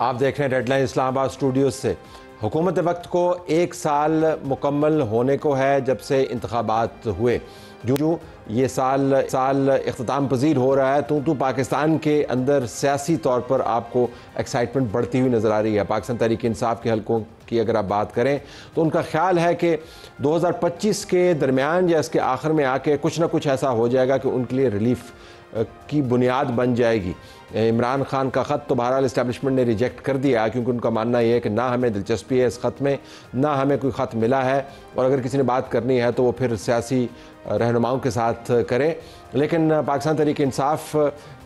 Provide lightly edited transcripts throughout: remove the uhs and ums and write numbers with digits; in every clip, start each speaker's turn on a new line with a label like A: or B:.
A: आप देख रहे हैं डेडलाइन इस्लामाबाद स्टूडियो से। हुकूमत वक्त को 1 साल मुकम्मल होने को है जब से इंतखाबात हुए। जो ये साल इख्तिताम पजीर हो रहा है तो पाकिस्तान के अंदर सियासी तौर पर आपको एक्साइटमेंट बढ़ती हुई नज़र आ रही है। पाकिस्तान तहरीक इंसाफ के हलकों की अगर आप बात करें तो उनका ख्याल है कि 2025 के दरमियान या इसके आखिर में आके कुछ ना कुछ ऐसा हो जाएगा कि उनके लिए रिलीफ की बुनियाद बन जाएगी। इमरान खान का ख़त तो बहरहाल इस्टेब्लिशमेंट ने रिजेक्ट कर दिया क्योंकि उनका मानना यह है कि ना हमें दिलचस्पी है इस ख़त में, ना हमें कोई ख़त मिला है, और अगर किसी ने बात करनी है तो वो फिर सियासी रहनुमाओं के साथ करें। लेकिन पाकिस्तान तहरीक इंसाफ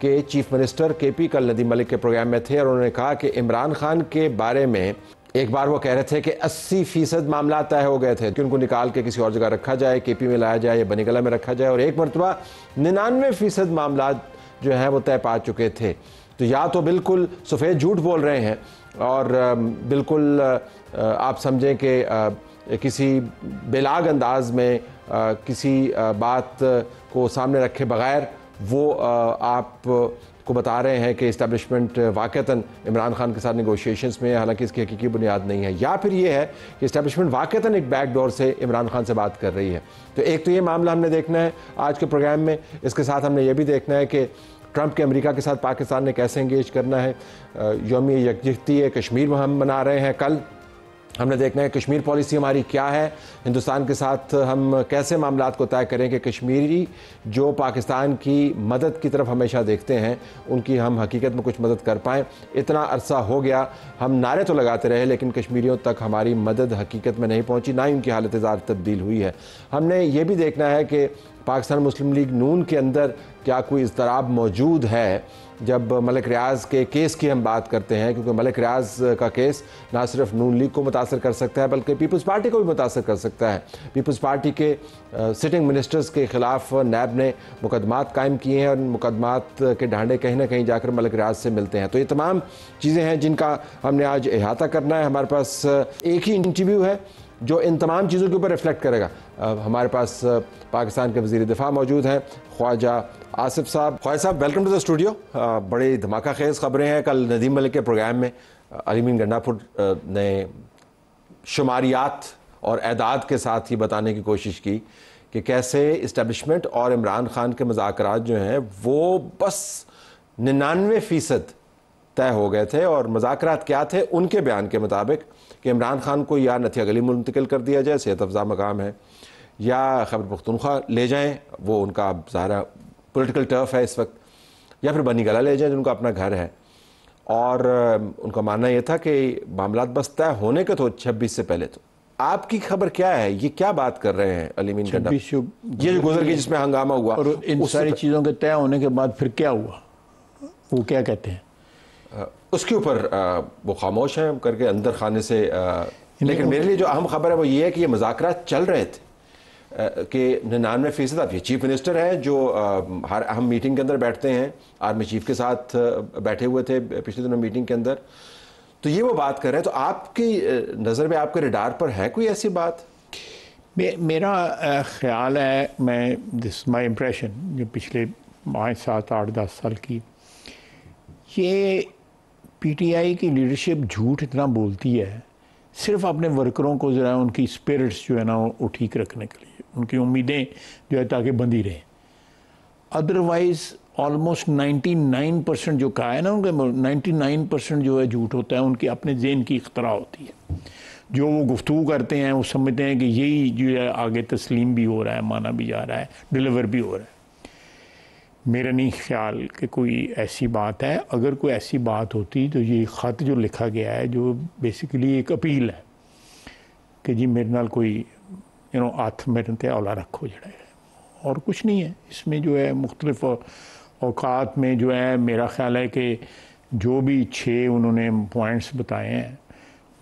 A: के चीफ मिनिस्टर KP कल नदीम मलिक के प्रोग्राम में थे और उन्होंने कहा कि इमरान खान के बारे में एक बार वो कह रहे थे कि 80% मामला तय हो गए थे कि उनको निकाल के किसी और जगह रखा जाए, KP में लाया जाए या बनीगला में रखा जाए, और एक मरतबा 99% मामला जो हैं वो तय पा चुके थे। तो या तो बिल्कुल सफ़ेद झूठ बोल रहे हैं और बिल्कुल आप समझें कि किसी बेलाग अंदाज में किसी बात को सामने रखे बगैर वो आप को बता रहे हैं कि इस्टेब्लिशमेंट वाक़तन इमरान खान के साथ नेगोशिएशंस में, हालांकि इसकी हकीकी बुनियाद नहीं है, या फिर ये है कि इस्टेब्लिशमेंट वाक़तन एक बैक डोर से इमरान खान से बात कर रही है। तो एक तो ये मामला हमने देखना है आज के प्रोग्राम में। इसके साथ हमने ये भी देखना है कि ट्रंप के अमेरिका के साथ पाकिस्तान ने कैसे इंगेज करना है। यौम यकजहती कश्मीर में हम मना रहे हैं कल, हमने देखना है कश्मीर पॉलिसी हमारी क्या है, हिंदुस्तान के साथ हम कैसे मामलात को तय करें कि कश्मीरी जो पाकिस्तान की मदद की तरफ हमेशा देखते हैं उनकी हम हकीकत में कुछ मदद कर पाएँ। इतना अरसा हो गया हम नारे तो लगाते रहे लेकिन कश्मीरियों तक हमारी मदद हकीकत में नहीं पहुँची, ना ही उनकी हालत ज़ार तब्दील हुई है। हमने ये भी देखना है कि पाकिस्तान मुस्लिम लीग नून के अंदर क्या कोई इज़्तिराब मौजूद है जब मलिक रियाज़ के केस की हम बात करते हैं, क्योंकि मलिक रियाज़ का केस ना सिर्फ नून लीग को मुतासर कर सकता है बल्कि पीपल्स पार्टी को भी मुतासर कर सकता है। पीपल्स पार्टी के सिटिंग मिनिस्टर्स के ख़िलाफ़ नैब ने मुकदमात कायम किए हैं और मुकदमात के ढांढे कहीं ना कहीं जाकर मलिक रियाज़ से मिलते हैं। तो ये तमाम चीज़ें हैं जिनका हमने आज अहाता करना है। हमारे पास एक ही इंटरव्यू है जो इन तमाम चीज़ों के ऊपर रिफ्लेक्ट करेगा। हमारे पास पाकिस्तान के वज़ीर दिफा मौजूद हैं, ख्वाजा आसिफ साहब। Khwaja Sahab, welcome to the studio. बड़ी धमाका खेज़ ख़बरें हैं। कल नदीम मलिक के प्रोग्राम में अली मीन गंडापुर ने शुमारियात और एदाद के साथ ही बताने की कोशिश की कि कैसे इस्टेब्लिशमेंट और इमरान खान के मुज़ाकरात जो हैं वो बस 99% तय हो गए थे। और मुज़ाकरात क्या थे? उनके बयान के मुताबिक कि इमरान खान को या नथिया गली मुंतकिल कर दिया जाए, सेहत अफजा मकाम है, या खैबर पख्तूनख्वा ले जाएं, वो उनका ज़ाहिर पॉलिटिकल टर्फ है इस वक्त, या फिर बनीगला ले जाएं जिनका अपना घर है। और उनका मानना यह था कि मामला बस तय होने के तो 26 से पहले। तो आपकी खबर क्या है? ये क्या बात कर रहे हैं अली मीन गंडा? ये जो गुजर गई जिसमें हंगामा हुआ
B: और इन सारी चीज़ों के तय होने के बाद फिर क्या हुआ, वो क्या कहते हैं
A: उसके ऊपर वो खामोश हैं करके अंदर खाने से। लेकिन मेरे लिए जो अहम खबर है वो ये है कि ये मुज़ाकरात चल रहे थे कि 99%। आप ये चीफ मिनिस्टर हैं जो हर अहम मीटिंग के अंदर बैठते हैं, आर्मी चीफ के साथ बैठे हुए थे पिछले दिनों मीटिंग के अंदर, तो ये वो बात कर रहे हैं। तो आपकी नज़र में, आपके रडार पर है कोई ऐसी बात?
B: मेरा ख्याल है, मैं दिस माई इम्प्रेशन, जो पिछले 5, 7, 8, 10 साल की, ये PTI की लीडरशिप झूठ इतना बोलती है सिर्फ अपने वर्करों को ज़रा उनकी स्पिरिट्स जो है ना वो ठीक रखने के लिए, उनकी उम्मीदें जो है ताकि बंधी रहें। अदरवाइज़ ऑलमोस्ट 99% जो कहा है ना उनके, 99% जो है झूठ होता है, उनकी अपने ज़हन की इख्तरा होती है। जो वो गुफ्तगू करते हैं वो समझते हैं कि यही जो है आगे तस्लीम भी हो रहा है, माना भी जा रहा है, डिलीवर भी हो रहा है। मेरा नहीं ख्याल कि कोई ऐसी बात है। अगर कोई ऐसी बात होती तो ये ख़त जो लिखा गया है, जो बेसिकली एक अपील है कि जी मेरे नाल कोई हाथ मेरे ते औला रखो जड़ा है, और कुछ नहीं है इसमें। जो है मुख्तलिफ औकात में जो है, मेरा ख्याल है कि जो भी 6 उन्होंने पॉइंट्स बताए हैं,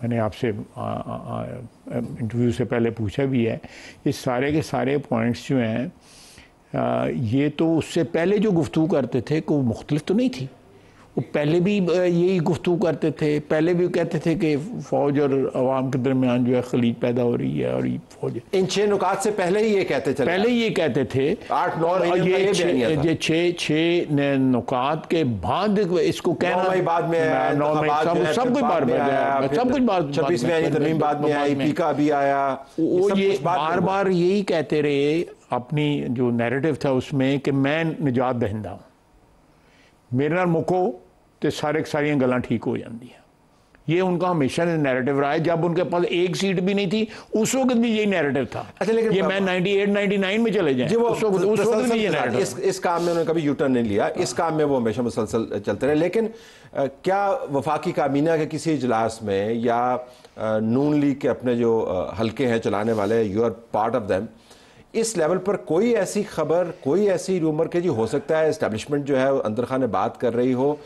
B: मैंने आपसे इंटरव्यू से पहले पूछा भी है, ये सारे के सारे पॉइंट्स जो हैं ये तो उससे पहले जो गुफ्तगू करते थे को मुख्तलिफ तो नहीं थी। वो पहले भी यही गुफ्तगू करते थे, पहले भी कहते थे कि फ़ौज और अवाम के दरमियान जो है खलीज पैदा हो रही है और ये फ़ौज
A: इन 6 नुकात से पहले ही ये कहते चले,
B: पहले ये कहते थे
A: 8-9
B: और ये छः नुकात के बाद इसको कहना
A: बाद में
B: सब कुछ बाद में
A: 26 में आई तरमीम बाद में आई, पीका भी आया,
B: वो ये बार बार यही कहते रहे अपनी जो नैरेटिव था उसमें कि मैं निजात दहिंदा हूँ, मेरे नाल मुको तो सारियां गल्लां ठीक हो जांदियां। ये उनका हमेशा नैरेटिव रहा है। जब उनके पास एक सीट भी नहीं थी उस वक्त भी यही नैरेटिव था।
A: अच्छा, लेकिन
B: ये मैं 98-99 में चले जाए उस वक्त भी ये नैरेटिव।
A: इस काम में उन्होंने कभी यूटर्न नहीं लिया, इस काम में वो हमेशा मुसलसल चलते रहे। लेकिन क्या वफाकी काबीना के किसी इजलास में या नून लीग के अपने जो हल्के हैं चलाने वाले, you are part of them, इस लेवल पर कोई ऐसी खबर, कोई ऐसी रूमर के जी हो सकता है एस्टेब्लिशमेंट जो है अंदर खाने बात कर रही हो,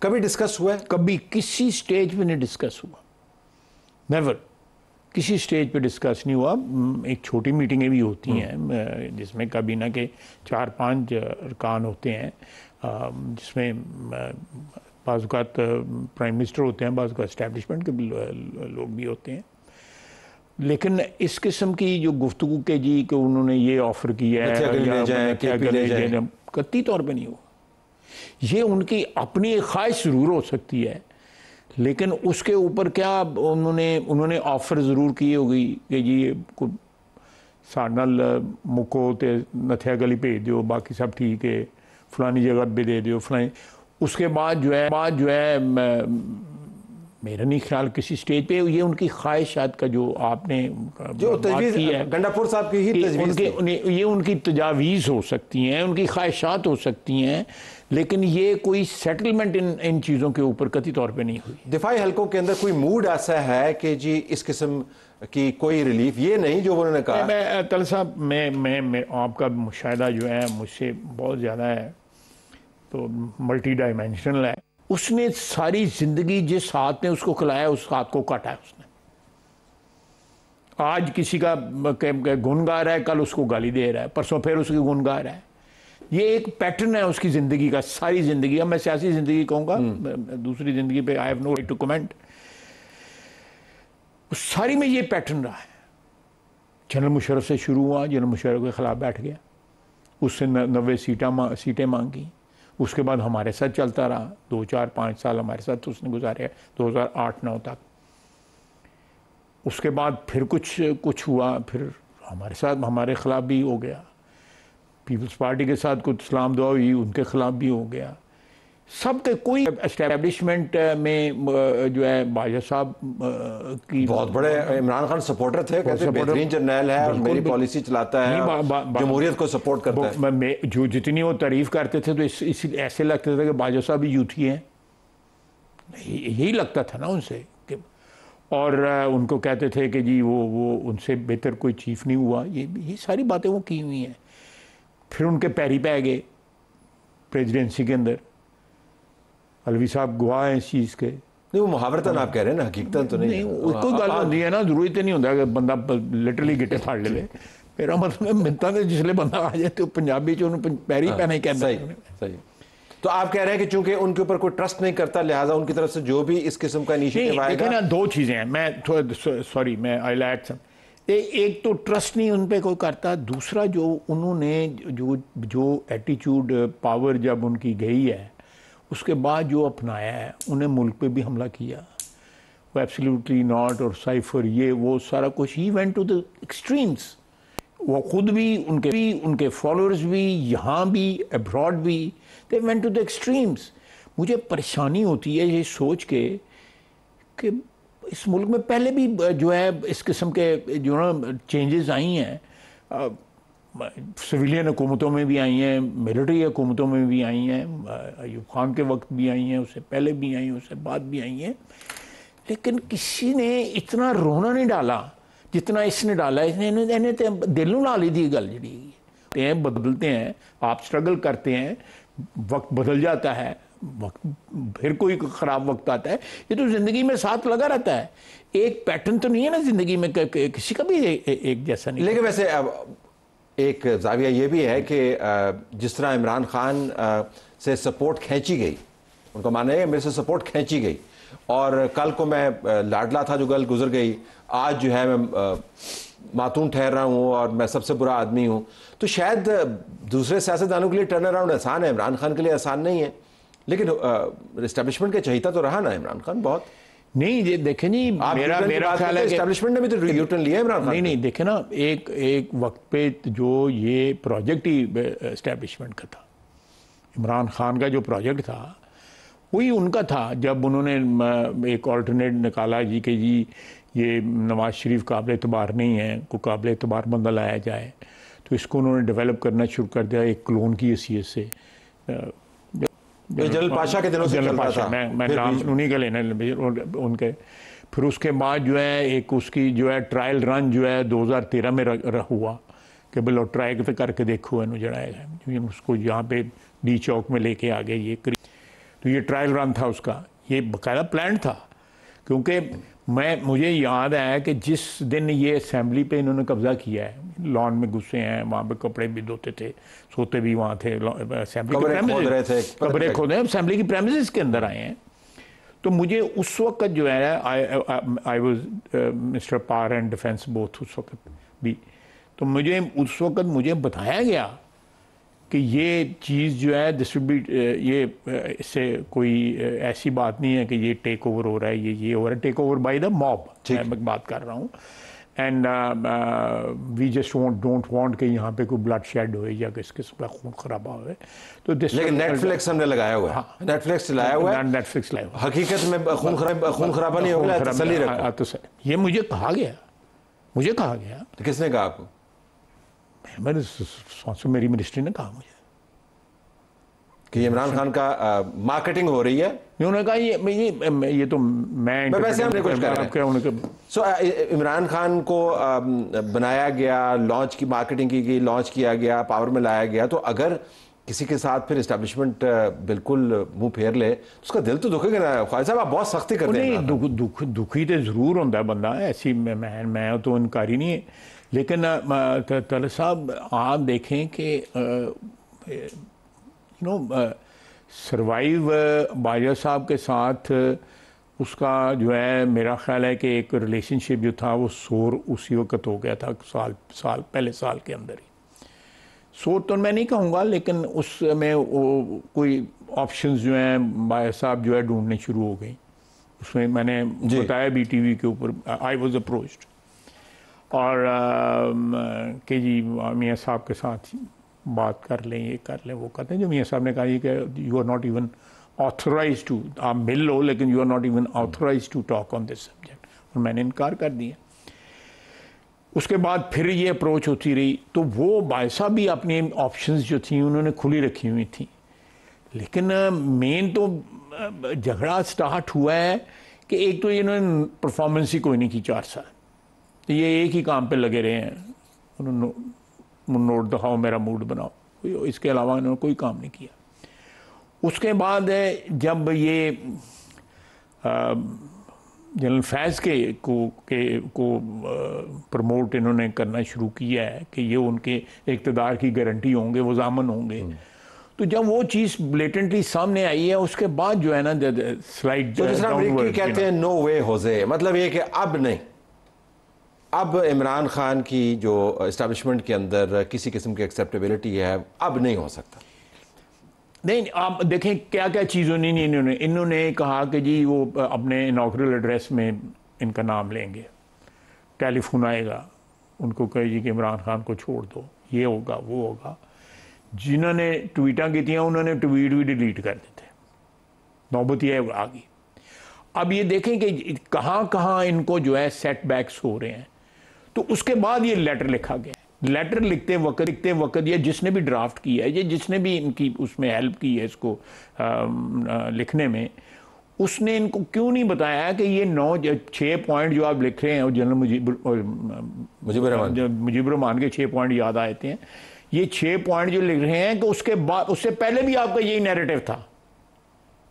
A: कभी डिस्कस हुआ है?
B: कभी किसी स्टेज पे नहीं डिस्कस हुआ, नेवर, किसी स्टेज पे डिस्कस नहीं हुआ। एक छोटी मीटिंगें भी होती हैं जिसमें काबीना के 4-5 अरकान होते हैं, जिसमें बाज़ औक़ात प्राइम मिनिस्टर होते हैं, बाज़ औक़ात एस्टेब्लिशमेंट के लोग भी होते हैं। लेकिन इस किस्म की जो गुफ्तगू के जी कि उन्होंने ये ऑफ़र किया है, कतई तौर पे नहीं हुआ। ये उनकी अपनी एक ख्वाहिश ज़रूर हो सकती है, लेकिन उसके ऊपर क्या उन्होंने ऑफ़र ज़रूर की होगी कि जी साढ़े नाल मुको ते नथिया गली भेज दो, बाकी सब ठीक है, फलानी जगह भी दे दो फलानी। उसके बाद जो है मेरा नहीं ख्याल किसी स्टेज पे ये उनकी ख्वाहिशात का जो आपने
A: जो तजवीज़ है, गंडापुर साहब की ही तजवीज़,
B: ये उनकी तजावीज़ हो सकती हैं, उनकी ख्वाहिशात हो सकती हैं, लेकिन ये कोई सेटलमेंट इन चीज़ों के ऊपर कतई तौर पे नहीं हुई।
A: दिफाई हल्कों के अंदर कोई मूड ऐसा है कि जी इस किस्म की कोई रिलीफ, ये नहीं जो उन्होंने कहा?
B: मैं तल साहब, मैं आपका मुशाहिदा जो है मुझसे बहुत ज़्यादा है, तो मल्टी डायमेंशनल है। उसने सारी ज़िंदगी जिस हाथ ने उसको खिलाया उस हाथ को काटा है उसने। आज किसी का गुन गा रहा है, कल उसको गाली दे रहा है, परसों फिर उसकी गुन गा रहा है। ये एक पैटर्न है उसकी ज़िंदगी का, सारी ज़िंदगी। अब मैं सियासी ज़िंदगी कहूँगा, दूसरी ज़िंदगी पे I have no right to comment. उस सारी में ये पैटर्न रहा है। जनरल मुशर्रफ से शुरू हुआ, जनरल मुशर्रफ के ख़िलाफ़ बैठ गया, उससे 90 सीटें मांगी, उसके बाद हमारे साथ चलता रहा, 2-4-5 साल हमारे साथ उसने गुजारे 2008-9 तक। उसके बाद फिर कुछ हुआ, फिर हमारे साथ हमारे ख़िलाफ़ भी हो गया, पीपल्स पार्टी के साथ कुछ सलाम दुआ हुई, उनके ख़िलाफ़ भी हो गया। सब के कोई एस्टेब्लिशमेंट में जो है बाजा साहब की
A: बहुत बड़े इमरान खान सपोर्टर थे, कहते बेहतरीन जर्नैल है और मेरी पॉलिसी चलाता है, जमहूरियत को सपोर्ट करता है।
B: जो जितनी वो तारीफ़ करते थे तो इसी ऐसे लगता था कि बाजा साहब भी यूथी हैं, यही लगता था ना उनसे। और उनको कहते थे कि जी वो उनसे बेहतर कोई चीफ नहीं हुआ। ये सारी बातें वो की हुई हैं। फिर उनके पैरी पै गए प्रेसिडेंसी के अंदर। अलवी साहब गवाह हैं इस चीज़ के।
A: नहीं, वो मुहावरतन आप कह रहे हैं ना, हकीकतन तो नहीं।
B: कोई गल होती है ना, जरूरत नहीं होता कि बंदा लिटरली गिटे फाड़ ले। मेरा मतलब मिलता तो जिसले बंदा आ जाए तो पंजाबी च उन्होंने पैरी पैना ही कहना।
A: सही। तो आप कह रहे हैं कि चूंकि उनके ऊपर कोई ट्रस्ट नहीं करता, लिहाजा उनकी तरफ से जो भी इस किस्म का इनिशिएटिव आएगा।
B: देखिए ना, दो चीज़ें हैं, मैं आई लाइक सम। एक तो ट्रस्ट नहीं उन पर कोई करता, दूसरा जो उन्होंने जो एटीट्यूड पावर जब उनकी गई है उसके बाद जो अपनाया है, उन्हें मुल्क पे भी हमला किया, वो एब्सोल्युटली नॉट और साइफर ये वो सारा कुछ, he went to the extremes. वो खुद भी उनके फॉलोअर्स भी, यहाँ भी अब्रॉड भी, they went to the extremes. मुझे परेशानी होती है ये सोच के कि इस मुल्क में पहले भी जो है इस किस्म के जो ना चेंजेस आई हैं, सिविलियन हुकूमतों में भी आई हैं, मिलिट्री हुकूमतों में भी आई हैं, अयूब खान के वक्त भी आई हैं, उससे पहले भी आई हैं, उससे बाद भी आई हैं, लेकिन किसी ने इतना रोना नहीं डाला जितना इसने डाला। इन्हें तो दिलों ला ली थी गल जी। बदलते हैं, आप स्ट्रगल करते हैं, वक्त बदल जाता है, वक्त फिर कोई ख़राब वक्त आता है, ये तो ज़िंदगी में साथ लगा रहता है। एक पैटर्न तो नहीं है ना ज़िंदगी में, किसी का भी एक जैसा नहीं।
A: लेकिन वैसे एक जाविया ये भी है कि जिस तरह इमरान खान से सपोर्ट खींची गई उनका मानना है मेरे से सपोर्ट खींची गई, और कल को मैं लाडला था जो कल गुजर गई, आज जो है मैं मातून ठहर रहा हूँ और मैं सबसे बुरा आदमी हूँ। तो शायद दूसरे सियासतदानों के लिए टर्न अराउंड आसान है, इमरान खान के लिए आसान नहीं है, लेकिन इस्टेब्लिशमेंट के चहीता तो रहा ना इमरान खान बहुत।
B: नहीं ये देखें जी, मेरा ख्याल है
A: एस्टेब्लिशमेंट ने भी तो यूटर्न लिया इमरान खान।
B: नहीं देखे ना, एक वक्त पे जो ये प्रोजेक्ट ही एस्टेब्लिशमेंट का था, इमरान खान का जो प्रोजेक्ट था वही उनका था। जब उन्होंने एक ऑल्टरनेट निकाला जी कि जी ये नवाज शरीफ काबिल एतबार नहीं है, को काबिल एतबार बंदा लाया जाए, तो इसको उन्होंने डेवलप करना शुरू कर दिया एक क्लोन की हैसियत से।
A: जनरल पाशा के दिनों से चल रहा था,
B: मैं नाम उन्हीं का लेना उनके। फिर उसके बाद जो है एक उसकी जो है ट्रायल रन जो है 2013 में हुआ कि बोलो ट्राई तो करके देखो इन्हों जड़ा उसको यहाँ पे डी चौक में लेके आ गए ये। तो ये ट्रायल रन था उसका, ये बाकायदा प्लान था, क्योंकि मुझे याद है कि जिस दिन ये असेंबली पे इन्होंने कब्जा किया है, लॉन में घुसे हैं, वहाँ पे कपड़े भी धोते थे, सोते भी वहाँ थे, असेंबली कब्रें खोद रहे, असेंबली की प्रेमिसेस के अंदर आए हैं। तो मुझे उस वक्त जो है I was minister power and defence both उस वक्त भी, तो मुझे उस वक्त मुझे बताया गया कि ये चीज़ जो है डिस्ट्रीब्यूट, ये इससे कोई ऐसी बात नहीं है कि ये टेक ओवर हो रहा है, ये हो रहा है, take over by the mob मैं बात कर रहा हूँ। And we just don't want कि यहाँ पे कोई ब्लड शेड हो या किस किस्म का खून खराबा हो। तो
A: लेकिन नेटफ्लिक्स हमने लगाया हुआ है, नेटफ्लिक्स लाया हुआ है,
B: नेटफ्लिक्स लाया हुआ,
A: हकीकत में खून खराबा नहीं होगा, तसल्ली रखो।
B: तो सर ये मुझे कहा गया,
A: तो किसने कहा आपको?
B: मैंने मेरी मिनिस्ट्री ने कहा मुझे
A: कि इमरान खान का मार्केटिंग हो रही है।
B: उन्होंने कहा ये तो मैं
A: वैसे हमने कुछ कहा। सो इमरान खान को बनाया गया, लॉन्च की मार्केटिंग की गई, लॉन्च किया गया, पावर में लाया गया, तो अगर किसी के साथ फिर इस्टेब्लिशमेंट बिल्कुल मुंह फेर ले तो उसका दिल तो दुखेगा ना। ख्वाजा साहब आप बहुत सख्ती करते हैं।
B: दुखी तो जरूर होता है बंदा, ऐसी मैं तो इनकारी नहीं है, लेकिन तलत साहब आप देखें कि सरवाइव बाजा साहब के साथ उसका जो है मेरा ख्याल है कि एक रिलेशनशिप जो था वो सोर उसी वक्त हो गया था, पहले साल के अंदर ही। सोर तो मैं नहीं कहूँगा, लेकिन उसमें कोई ऑप्शंस जो हैं बाजा साहब जो है ढूंढने शुरू हो गई। उसमें मैंने बताया BTV के ऊपर आई वॉज अप्रोच्ड, और के जी मियाँ साहब के साथ बात कर लें, ये कर लें, वो करते हैं। जो मियाँ साहब ने कहा ये कि you are not even authorize to, आप मिल लो लेकिन you are not even authorize to talk on this subject, और मैंने इनकार कर दिया। उसके बाद फिर ये अप्रोच होती रही, तो वो भाई साहब भी अपनी ऑप्शंस जो थी उन्होंने खुली रखी हुई थी, लेकिन मेन तो झगड़ा स्टार्ट हुआ है कि एक तो इन्होंने परफॉर्मेंस ही कोई नहीं की 4 साल, तो ये एक ही काम पे लगे रहे हैं, उन्होंने नोट दिखाओ मेरा मूड बनाओ, इसके अलावा उन्होंने कोई काम नहीं किया। उसके बाद जब ये जनरल फैज़ को प्रमोट इन्होंने करना शुरू किया है कि ये उनके इक़्तिदार की गारंटी होंगे, वो ज़ामन होंगे, तो जब वो चीज़ ब्लेटेंटली सामने आई है उसके बाद जो है ना स्लाइड
A: कहते हैं नो वे होज़े, मतलब ये कि अब नहीं, अब इमरान खान की जो इस्टेब्लिशमेंट के अंदर किसी किस्म की एक्सेप्टेबिलिटी है अब नहीं हो सकता।
B: नहीं, आप देखें क्या क्या चीज़ों ने इन्होंने कहा कि जी वो अपने इनॉग्रल एड्रेस में इनका नाम लेंगे, टेलीफोन आएगा, उनको कहे कि इमरान खान को छोड़ दो, ये होगा वो होगा। जिन्होंने ट्वीटां की थी उन्होंने ट्वीट भी डिलीट कर देते, नौबत ये आ गई। अब ये देखें कि कहाँ कहाँ इनको जो है सेटबैक्स हो रहे हैं, तो उसके बाद ये लेटर लिखा गया। लेटर लिखते वक्त ये जिसने भी ड्राफ्ट किया है, ये जिसने भी इनकी उसमें हेल्प की है इसको लिखने में, उसने इनको क्यों नहीं बताया कि ये 6 पॉइंट जो आप लिख रहे हैं, जनरल मुजीबर रहमान के 6 पॉइंट याद आते हैं, ये 6 पॉइंट जो लिख रहे हैं कि उसके बाद उससे पहले भी आपका यही नैरेटिव था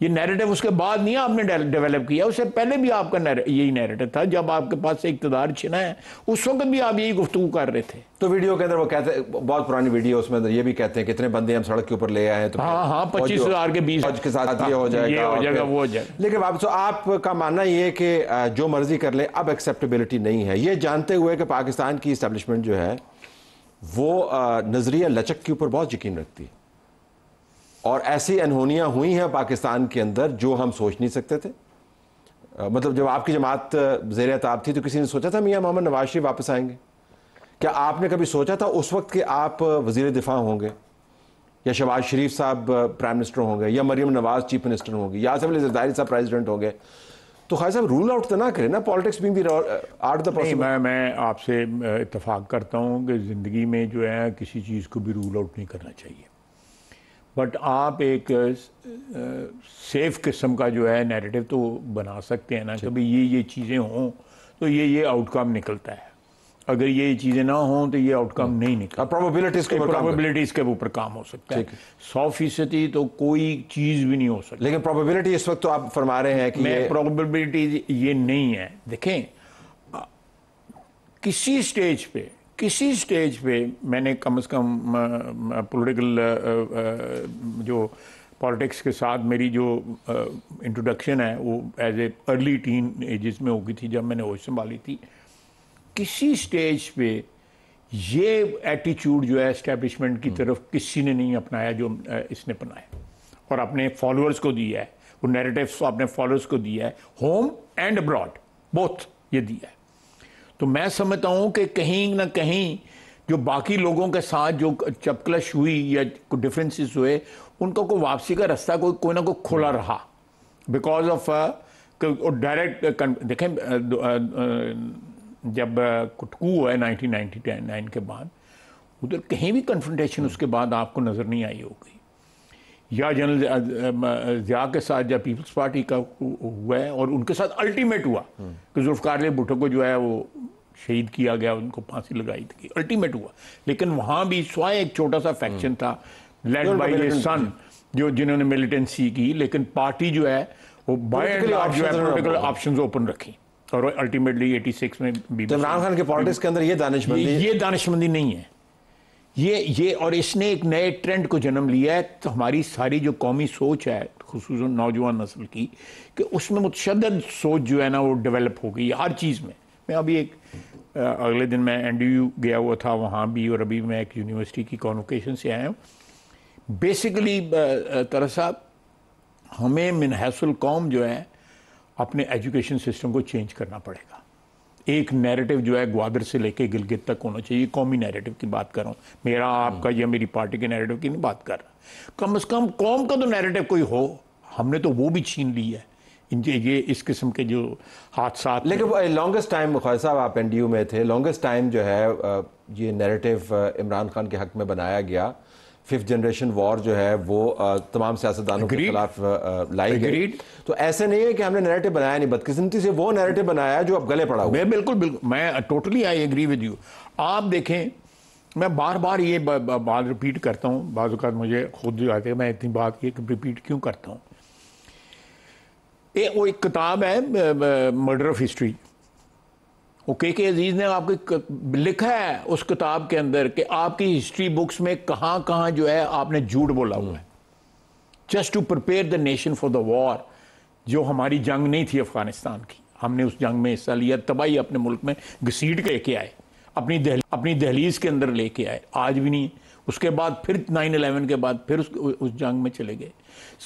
B: ये नैरेटिव उसके बाद नहीं आपने डेवलप किया, उससे पहले भी आपका यही नैरेटिव था। जब आपके पास से इक़्तिदार छिना है उस वक्त भी आप यही गुफ्तगू कर रहे थे।
A: तो वीडियो के अंदर वो कहते हैं, बहुत पुरानी वीडियो, उसमें अंदर ये भी कहते हैं कितने बंदे हम सड़क के ऊपर ले आए हैं, तो
B: हाँ 25,000 के 20
A: के साथ ये हो जाएगा
B: वो हो जाएगा।
A: लेकिन आपका मानना ये है कि जो मर्जी कर ले अब एक्सेप्टेबिलिटी नहीं है, ये जानते हुए कि पाकिस्तान की इस्टेब्लिशमेंट जो है वो नजरिया लचक के ऊपर बहुत यकीन रखती है और ऐसी अनहोनियां हुई हैं पाकिस्तान के अंदर जो हम सोच नहीं सकते थे। मतलब जब आपकी जमात ज़ेर ताब थी तो किसी ने सोचा था मियां मोहम्मद नवाज शरीफ वापस आएंगे? क्या आपने कभी सोचा था उस वक्त कि आप वज़ीर दिफा होंगे, या शहबाज शरीफ साहब प्राइम मिनिस्टर होंगे, या मरियम नवाज चीफ मिनिस्टर होंगी, या आसिफ अली ज़रदारी साहब प्रेसिडेंट होंगे? तो खालिद साहब रूल आउट तो ना करें ना, politics being the art the possible.
B: मैं आपसे इत्तेफाक करता हूँ कि ज़िंदगी में जो है किसी चीज़ को भी रूल आउट नहीं करना चाहिए, बट आप एक सेफ किस्म का जो है नैरेटिव तो बना सकते हैं ना कि भाई ये चीज़ें हों तो ये आउटकम निकलता है, अगर ये चीज़ें ना हों तो ये आउटकम नहीं निकलता। प्रोबेबिलिटीज़ के ऊपर काम हो सकता है, 100% तो कोई चीज़ भी नहीं हो सकती।
A: लेकिन प्रोबेबिलिटी इस वक्त तो आप फरमा रहे हैं कि
B: प्रोबेबिलिटी ये नहीं है। देखें, किसी स्टेज पे मैंने कम से कम पॉलिटिकल जो पॉलिटिक्स के साथ मेरी जो इंट्रोडक्शन है वो as a early teen ages में हो गई थी, जब मैंने होश संभाली थी। किसी स्टेज पे ये एटीट्यूड जो है एस्टेब्लिशमेंट की तरफ किसी ने नहीं अपनाया जो इसने अपनाया, और अपने फॉलोअर्स को दिया है, वो नैरेटिव्स अपने फॉलोअर्स को दिया है, होम एंड अब्रॉड बोथ ये दिया है। तो मैं समझता हूँ कि कहीं ना कहीं जो बाकी लोगों के साथ जो चपकलश हुई या डिफरेंसेस हुए, उनका कोई वापसी का रास्ता कोई ना कोई खुला रहा, बिकॉज ऑफ डायरेक्ट। देखें, जब कुटकू हुआ है 1999 के बाद, उधर कहीं भी कन्फ्रंटेशन उसके बाद आपको नज़र नहीं आई होगी, या जनरल ज़िया के साथ जब पीपल्स पार्टी का हुआ है और उनके साथ अल्टीमेट हुआ कि जुल्फ़िकार अली भुट्टो को जो है वो शहीद किया गया, उनको फांसी लगाई थी, अल्टीमेट हुआ। लेकिन वहाँ भी स्वाय एक छोटा सा फैक्शन था लेड बाय ये सन जिन्होंने मिलिटेंसी की, लेकिन पार्टी जो है वो बाय एंड लार्ज जो है पॉलिटिकल ऑप्शंस ओपन रखी, और अल्टीमेटली 86 में भी
A: इमरान खान के पॉलिटिक्स के अंदर ये
B: दानिशमंदी नहीं है। ये और इसने एक नए ट्रेंड को जन्म लिया है। तो हमारी सारी जो कौमी सोच है, खुसूसन नौजवान नस्ल की, कि उसमें मुतशद्दद सोच जो है ना वो डेवलप हो गई हर चीज़ में। मैं अभी अगले दिन मैं NDU गया हुआ था, वहाँ भी, और अभी मैं एक यूनिवर्सिटी की कॉन्वोकेशन से आया हूँ। बेसिकली तरह साहब, हमें मिनहसुल कौम जो है अपने एजुकेशन सिस्टम को चेंज करना पड़ेगा। एक नैरेटिव जो है ग्वादर से लेके गिलगित तक होना चाहिए, कौमी नैरेटिव की बात कर रहा हूँ, मेरा आपका या मेरी पार्टी के नैरेटिव की नहीं बात कर रहा। कम से कम कौम का तो नैरेटिव कोई हो, हमने तो वो भी छीन ली है ये इस किस्म के जो हादसा।
A: लेकिन लॉन्गेस्ट टाइम खालिद साहब आप NDU में थे, लॉन्गेस्ट टाइम जो है ये नैरेटिव इमरान खान के हक में बनाया गया। 5th जनरेशन वॉर जो है वो तमाम सियासतदानों के खिलाफ लाई गई। तो ऐसे नहीं है कि हमने नैरेटिव बनाया नहीं, बदकिस्मती से वो नैरेटिव बनाया जो अब गले पड़ा हुआ।
B: बिल्कुल मैं totally I agree with you. आप देखें, मैं बार बार ये बात रिपीट करता हूँ, बाज़ औक़ात मुझे खुद जो आते हैं मैं इतनी बात ये रिपीट क्यों करता हूँ। वो एक किताब है मर्डर ऑफ हिस्ट्री, के अजीज़ ने आपको लिखा है उस किताब के अंदर कि आपकी हिस्ट्री बुक्स में कहाँ कहाँ जो है आपने झूठ बोला हुआ है, just to prepare the nation for the war. जो हमारी जंग नहीं थी अफगानिस्तान की, हमने उस जंग में हिस्सा लिया, तबाही अपने मुल्क में घसीट के लेके आए, अपनी दहलीज के अंदर लेके आए, आज भी नहीं। उसके बाद फिर 9/11 के बाद फिर उस जंग में चले गए।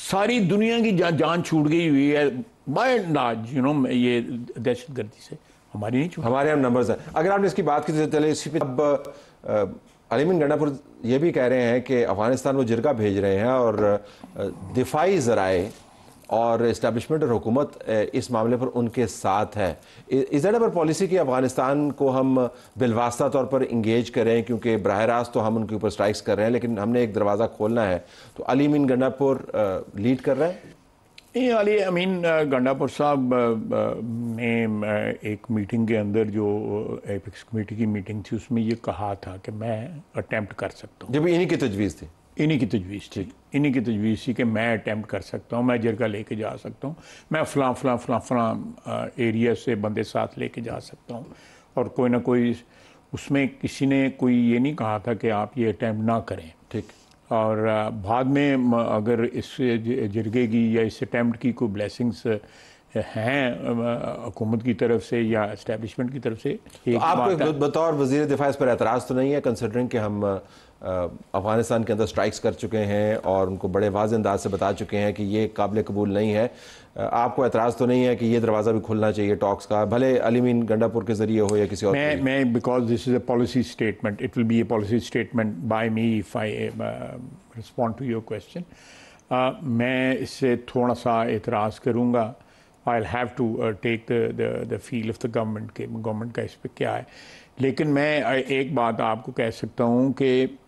B: सारी दुनिया की जान छूट गई हुई है बाय एंड लार्ज, ये दहशतगर्दी से। हमारे यहाँ
A: नंबर्स हैं। अगर आपने इसकी बात की तो चले इसी पे, अब अलीमीन गंडापुर ये भी कह रहे हैं कि अफगानिस्तान वो जिरगा भेज रहे हैं और दिफाई ज़राए और इस्टेब्लिशमेंट और हुकूमत इस मामले पर उनके साथ है। इस दैट पर पॉलिसी की अफगानिस्तान को हम बिलवास्ता तौर पर इंगेज करें, क्योंकि बराह रास्त तो हम उनके ऊपर स्ट्राइक्स कर रहे हैं, लेकिन हमने एक दरवाज़ा खोलना है। तो अलीमीन गंडापुर लीड कर रहे हैं।
B: ये अली अमीन गंडापुर साहब ने एक मीटिंग के अंदर, जो एपेक्स कमेटी की मीटिंग थी, उसमें ये कहा था कि मैं अटेम्प्ट कर सकता हूँ।
A: जब इन्हीं की तजवीज़ थी,
B: इन्हीं की तजवीज़ थी, इन्हीं की तजवीज़ थी कि मैं अटैम्प्ट कर सकता हूँ, मैं जरगा लेके जा सकता हूँ, मैं फ़लाँ एरिया से बंदे साथ लेके जा सकता हूँ। और कोई ना कोई उसमें किसी ने कोई ये नहीं कहा था कि आप ये अटैम्प्ट ना करें।
A: ठीक।
B: और बाद में अगर इस जरगे की या इस अटैम्प्ट की कोई ब्लेसिंग्स हैं हुकूमत की तरफ से या इस्टेब्लिशमेंट की तरफ से,
A: तो आपको बतौर वज़ीर दिफा इस पर एतराज़ तो नहीं है, कंसिडरिंग कि हम अफ़गानिस्तान के अंदर स्ट्राइक्स कर चुके हैं और उनको बड़े वाज़ेह अंदाज से बता चुके हैं कि ये काबिल कबूल नहीं है, आपको एतराज़ तो नहीं है कि ये दरवाज़ा भी खुलना चाहिए टॉक्स का, भले अली मीन गंडापुर के ज़रिए हो या किसी और?
B: मैं because this is a policy statement, it will be a policy statement by me if I respond to your question. मैं इससे थोड़ा सा एतराज़ करूँगा। I'll have to take the feel of the government के गवर्नमेंट का इस पर क्या है। लेकिन मैं एक बात आपको कह सकता हूँ कि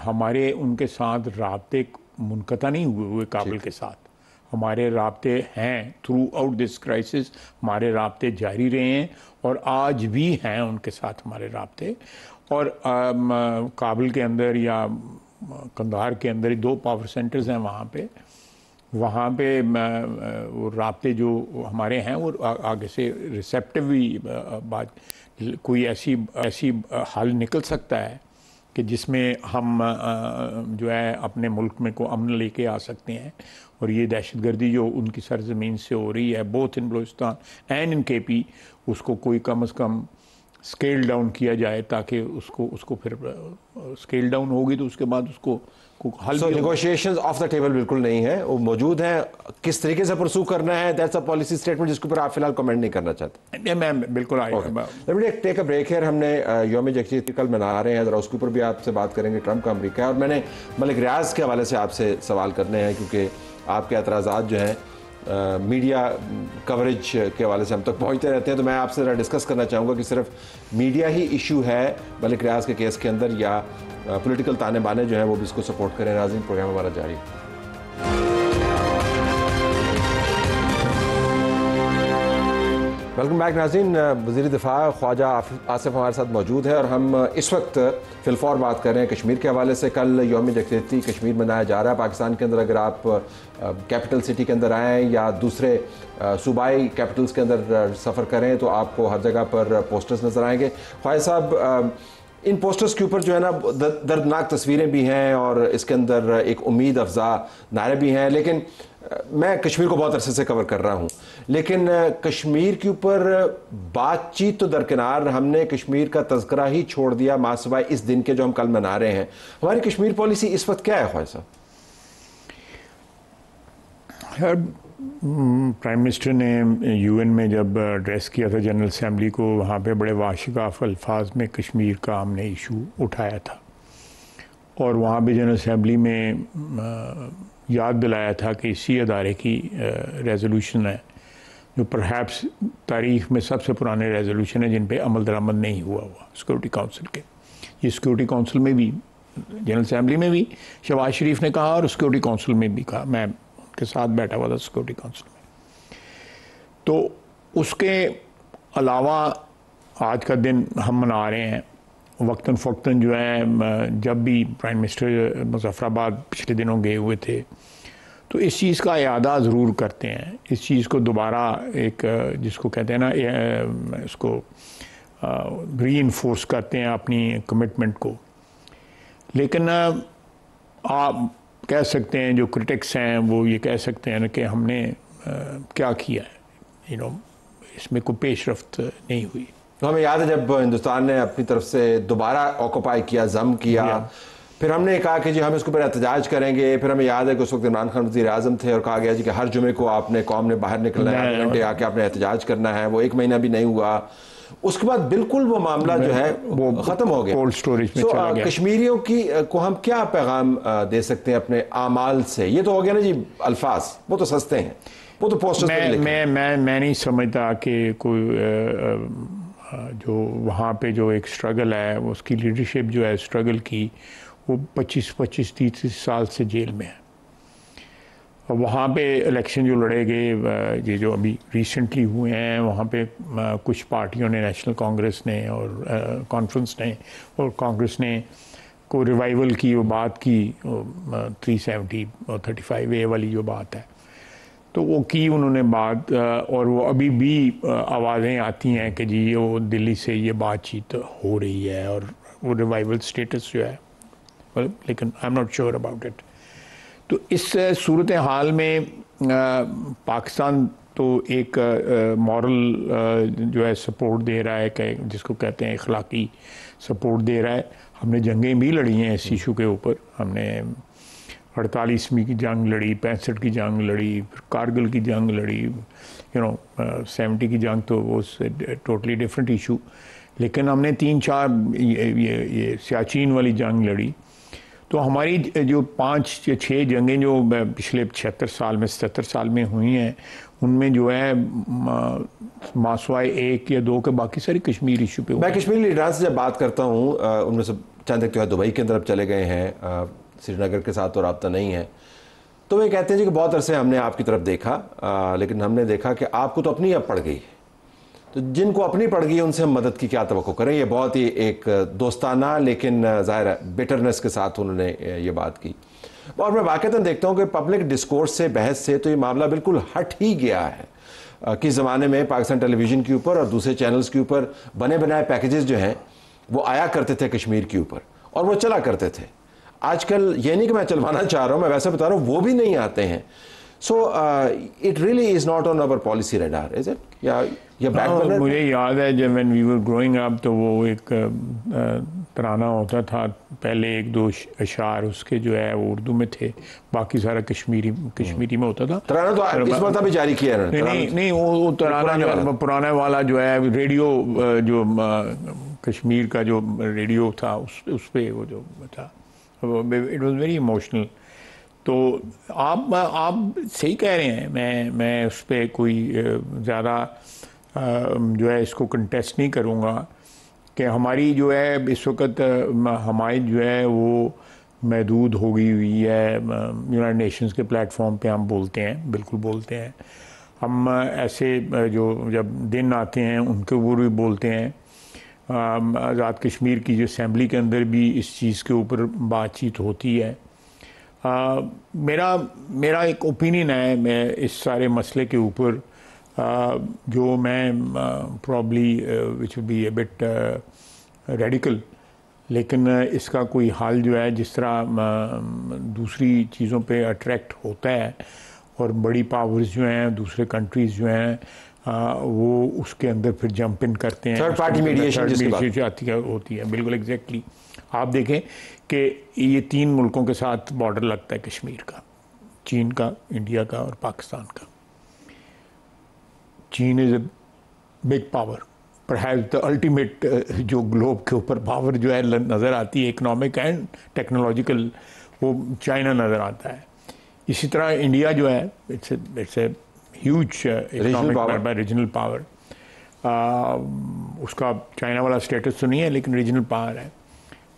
B: हमारे उनके साथ राब्ते मुनक़ता नहीं हुए काबिल के साथ, हमारे राब्ते हैं थ्रू आउट दिस क्राइसिस, हमारे राब्ते जारी रहे हैं और आज भी हैं उनके साथ हमारे राब्ते। और काबिल के अंदर या कंधार के अंदर 2 पावर सेंटर्स हैं वहाँ पे वो राब्ते जो हमारे हैं वो आगे से रिसेप्टिव भी बात, कोई ऐसी हल निकल सकता है कि जिसमें हम जो है अपने मुल्क में को अमन लेके आ सकते हैं। और ये दहशतगर्दी जो उनकी सरजमीन से हो रही है both in Balochistan and in KP, उसको कोई कम से कम स्केल डाउन किया जाए ताकि उसको फिर स्केल डाउन होगी तो उसके बाद उसको हल।
A: सो नेगोशिएशंस ऑफ द टेबल बिल्कुल नहीं है, वो मौजूद हैं, किस तरीके से परसू करना है दैट्स अ पॉलिसी स्टेटमेंट जिसके ऊपर आप फिलहाल कमेंट नहीं करना चाहते।
B: मैं बिल्कुल
A: टेक अ ब्रेक है। हमने यौम यकजहती कल मना रहे हैं, जरा उसके ऊपर भी आपसे बात करेंगे, ट्रंप का अमेरिका है, और मैंने मलिक रियाज के हवाले से आपसे सवाल करने हैं क्योंकि आपके एतराज़ात जो हैं मीडिया कवरेज के हवाले से हम तक पहुंचते रहते हैं। तो मैं आपसे ज़रा डिस्कस करना चाहूँगा कि सिर्फ मीडिया ही इशू है मलिक रियाज के केस के अंदर या पॉलिटिकल ताने बाने जो हैं वो भी इसको सपोर्ट करें। नाज़रीन, प्रोग्राम हमारा जारी है। वेलकम बैक नाज़रीन। वज़ीर दिफा ख्वाजा आसिफ हमारे साथ मौजूद है और हम इस वक्त फिलफौर बात कर रहे हैं कश्मीर के हवाले से। कल यौम यकजहती कश्मीर मनाया जा रहा है पाकिस्तान के अंदर। अगर आप कैपिटल सिटी के अंदर आएँ या दूसरे सूबाई कैपिटल्स के अंदर सफ़र करें तो आपको हर जगह पर पोस्टर्स नज़र आएंगे। ख्वाजा साहब, इन पोस्टर्स के ऊपर जो है ना दर्दनाक तस्वीरें भी हैं और इसके अंदर एक उम्मीद अफजा नारे भी हैं। लेकिन मैं कश्मीर को बहुत अरसे से कवर कर रहा हूँ, लेकिन कश्मीर के ऊपर बातचीत तो दरकिनार, हमने कश्मीर का तज़किरा ही छोड़ दिया मासिवाय इस दिन के जो हम कल मना रहे हैं। हमारी कश्मीर पॉलिसी इस वक्त क्या है ख्वाजा साहब?
B: प्राइम मिनिस्टर ने यूएन में जब एड्रेस किया था जनरल असम्बली को, वहाँ पे बड़े वाशिकाफ अल्फाज में कश्मीर का हमने इशू उठाया था और वहाँ पे जनरल असम्बली में याद दिलाया था कि इसी अदारे की रेजोल्यूशन है जो परहैप्स तारीख़ में सबसे पुराने रेजोल्यूशन है जिन पे अमल दरामद नहीं हुआ सिक्योरिटी काउंसिल के। ये सिक्योरिटी काउंसिल में भी, जनरल असम्बली में भी शहबाज शरीफ ने कहा और सिक्योरिटी काउंसिल में भी कहा, मैं के साथ बैठा हुआ था सिक्योरिटी काउंसिल में। तो उसके अलावा आज का दिन हम मना रहे हैं वक्तन फ़क्तन जो है, जब भी प्राइम मिनिस्टर मुज़फ़्फ़राबाद पिछले दिनों गए हुए थे तो इस चीज़ का इयादा ज़रूर करते हैं, इस चीज़ को दोबारा एक जिसको कहते हैं ना इसको रीइंफोर्स करते हैं अपनी कमिटमेंट को। लेकिन आप कह सकते हैं जो क्रिटिक्स हैं वो ये कह सकते हैं कि हमने क्या किया है, इसमें कोई पेशरफ्त नहीं हुई।
A: तो हमें याद है जब हिंदुस्तान ने अपनी तरफ से दोबारा ऑक्यूपाई किया, जम किया, फिर हमने कहा कि जी हम इसके ऊपर एहतजाज करेंगे। फिर हमें याद है कि उस वक्त इमरान खान वज़ीर आज़म थे और कहा गया जी कि हर जुमे को आपने कौम ने बाहर निकलना है, आधे घंटे आके आपने एहतजाज करना है। वो 1 महीना भी नहीं हुआ, उसके बाद बिल्कुल वो मामला जो है वो ख़त्म हो गया,
B: कोल्ड स्टोरेज में चला गया।
A: कश्मीरियों की को हम क्या पैगाम दे सकते हैं अपने आमाल से? ये तो हो गया ना जी अल्फाज, वो तो सस्ते हैं, वो तो पोस्टर्स
B: मैं नहीं समझता कि कोई जो वहाँ पे जो एक स्ट्रगल है उसकी लीडरशिप जो है स्ट्रगल की, वो 25-30 साल से जेल में है। और वहाँ पे इलेक्शन जो लड़े गए ये जो अभी रिसेंटली हुए हैं, वहाँ पे कुछ पार्टियों ने, नेशनल कांग्रेस ने और कॉन्फ्रेंस ने और कांग्रेस ने को रिवाइवल की वो बात की 370 और 35A वाली जो बात है, तो वो की उन्होंने बात, और वो अभी भी आवाज़ें आती हैं कि जी वो दिल्ली से ये बातचीत हो रही है और वो रिवाइवल स्टेटस जो है, लेकिन I am not sure about it. तो इस सूरत हाल में पाकिस्तान तो एक मॉरल जो है सपोर्ट दे रहा है, कि जिसको कहते हैं अखलाकी सपोर्ट दे रहा है। हमने जंगें भी लड़ी हैं इस इशू के ऊपर। हमने 48वीं की जंग लड़ी, 65 की जंग लड़ी, फिर कारगिल की जंग लड़ी, 70 की जंग तो वो टोटली डिफरेंट इशू। लेकिन हमने 3-4 ये सियाचिन वाली जंग लड़ी। तो हमारी जो 5 या 6 जंगें जो पिछले 76 साल में 77 साल में हुई हैं, उनमें जो है मासवाए 1 या 2 के बाकी सारी कश्मीर इशू पे।
A: मैं कश्मीरी लीडर्स से जब बात करता हूँ, उनमें से चंद एक जो है दुबई की तरफ चले गए हैं, श्रीनगर के साथ तो रब्ता नहीं है, तो वे कहते हैं जी कि बहुत अरसे हमने आपकी तरफ देखा, लेकिन हमने देखा कि आपको तो अपनी अब पड़ गई, तो जिनको अपनी पड़ गई उनसे हम मदद की क्या तवक्को करें। ये बहुत ही एक दोस्ताना लेकिन ज़ाहिर है बिटरनेस के साथ उन्होंने ये बात की। और मैं वाक़तन देखता हूँ कि पब्लिक डिस्कोर्स से, बहस से तो ये मामला बिल्कुल हट ही गया है। किस ज़माने में पाकिस्तान टेलीविज़न के ऊपर और दूसरे चैनल्स के ऊपर बने बनाए पैकेजेस जो हैं वो आया करते थे कश्मीर के ऊपर, और वो चला करते थे। आजकल ये नहीं कि मैं चलवाना चाह रहा हूँ, मैं वैसे बता रहा हूँ, वो भी नहीं आते हैं। So it really is not on our policy radar, is it? या बैक बर्नर?
B: मुझे याद है जब when we were growing up, तो वो एक तराना होता था, पहले 1-2 अशार उसके जो है वो उर्दू में थे, बाकी सारा कश्मीरी में होता था।
A: तराना तो इस बार भी जारी किया है।
B: नहीं, वो तराना पुराना वाला जो है रेडियो, जो कश्मीर का जो रेडियो था उस पे वो जो था, इट वाज वेरी इमोशनल। तो आप सही कह रहे हैं, मैं उस पर कोई ज़्यादा जो है इसको कंटेस्ट नहीं करूँगा कि हमारी जो है इस वक्त हमारी जो है वो महदूद हो गई हुई है। यूनाइटेड नेशंस के प्लेटफॉर्म पे हम बोलते हैं, बिल्कुल बोलते हैं। हम ऐसे जो जब दिन आते हैं उनके ऊपर भी बोलते हैं। आज़ाद कश्मीर की जो असम्बली के अंदर भी इस चीज़ के ऊपर बातचीत होती है। मेरा एक ओपिनियन है, मैं इस सारे मसले के ऊपर जो मैं probably which will be A bit radical, लेकिन इसका कोई हल जो है, जिस तरह दूसरी चीज़ों पे अट्रैक्ट होता है और बड़ी पावर्स जो हैं, दूसरे कंट्रीज़ जो हैं, वो उसके अंदर फिर जंप इन करते हैं,
A: थर्ड पार्टी मीडिएशन
B: होती है। बिल्कुल एग्जैक्टली। आप देखें कि ये 3 मुल्कों के साथ बॉर्डर लगता है कश्मीर का, चीन का, इंडिया का और पाकिस्तान का। चीन is a big power, perhaps the ultimate जो ग्लोब के ऊपर पावर जो है नज़र आती है, इकोनॉमिक एंड टेक्नोलॉजिकल, वो चाइना नज़र आता है। इसी तरह इंडिया जो है it's a huge economic regional power. उसका चाइना वाला स्टेटस तो नहीं है, लेकिन रीजनल पावर है।